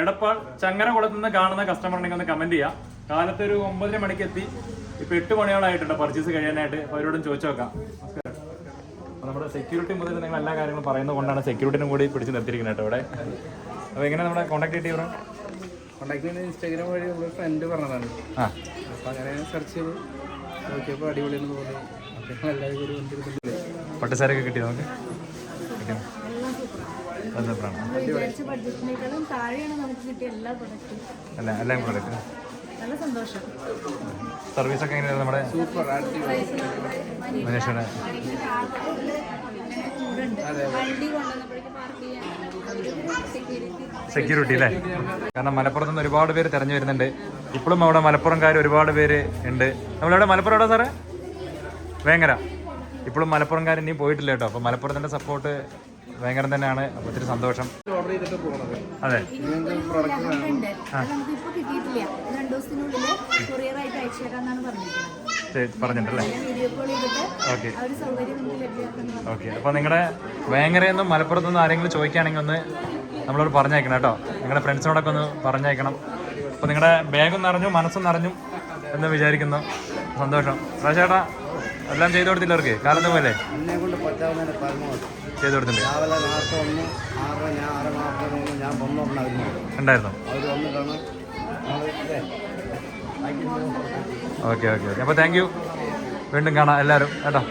എടപ്പാൾ ചങ്ങരകുളത്ത് നിന്ന് കാണുന്ന കസ്റ്റമർ ഉണ്ടെങ്കിൽ ഒന്ന് കമന്റ് ചെയ്യാം. കാലത്ത് ഒരു 9:30 മണിക്ക് എത്തി, ഇപ്പൊ 8 മണിയോളായിട്ടുണ്ട് പർച്ചേസ് കഴിയാനായിട്ട്. അപ്പൊ അവരോടും ചോദിച്ചു നോക്കാം. നമ്മുടെ സെക്യൂരിറ്റി മുതൽ നിങ്ങൾ എല്ലാ കാര്യങ്ങളും പറയുന്നത് കൊണ്ടാണ് സെക്യൂരിറ്റിനും കൂടി പിടിച്ച് നിർത്തിയിരിക്കുന്നത് കേട്ടോ ഇവിടെ. അപ്പോൾ എങ്ങനെ നമ്മുടെ കോൺടാക്ട് ചെയ്ത് കോൺടാക്ട് ചെയ്യുന്നത് ഇൻസ്റ്റാഗ്രാം വഴി നമ്മുടെ ഫ്രണ്ട് പറഞ്ഞതാണ്. അപ്പോൾ അങ്ങനെ സെർച്ച് ചെയ്ത് നോക്കിയപ്പോൾ അടിപൊളിയെന്ന് തോന്നി. അപ്പോൾ എല്ലാവരും ഒരു പട്ടുസാരൊക്കെ കിട്ടി നമുക്ക് അല്ല എല്ലാം പ്രോഡക്റ്റ്. സർവീസൊക്കെ എങ്ങനെയാണ് നമ്മുടെ മനീഷയുടെ? സെക്യൂരിറ്റി അല്ലേ? കാരണം മലപ്പുറത്ത് നിന്ന് ഒരുപാട് പേര് തിരഞ്ഞു വരുന്നുണ്ട്. ഇപ്പോഴും അവിടെ മലപ്പുറംകാർ ഒരുപാട് പേര് ഉണ്ട്. നമ്മളിവിടെ മലപ്പുറം എവിടെ സാറേ? വേങ്ങര. ഇപ്പോഴും മലപ്പുറംകാർ ഇനിയും പോയിട്ടില്ല കേട്ടോ. അപ്പോൾ മലപ്പുറത്തിൻ്റെ സപ്പോർട്ട് ഭയങ്കര തന്നെയാണ്. അപ്പോൾ ഒത്തിരി സന്തോഷം. അതെ പറഞ്ഞിട്ടല്ലേ? Okay okay. അപ്പോൾ നിങ്ങളുടെ വേങ്ങരയിൽ നിന്നും മലപ്പുറത്തു നിന്നും ആരെങ്കിലും ചോദിക്കുകയാണെങ്കിൽ ഒന്ന് നമ്മളോട് പറഞ്ഞേക്കണം കേട്ടോ. നിങ്ങളുടെ ഫ്രണ്ട്സിനോടൊക്കെ ഒന്ന് പറഞ്ഞേക്കണം. അപ്പോൾ നിങ്ങളുടെ ബാഗും നിറഞ്ഞു മനസ്സും നിറഞ്ഞു എന്ന് വിചാരിക്കുന്നു. സന്തോഷം. ചേട്ടാ എല്ലാം ചെയ്തു കൊടുത്തില്ല അവർക്ക്? കാലത്ത് പോലെ ചെയ്തു കൊടുത്തിട്ടുണ്ട്. ഉണ്ടായിരുന്നു. Okay okay okay. അപ്പോൾ താങ്ക് യു. വീണ്ടും കാണാം എല്ലാവരും കേട്ടോ.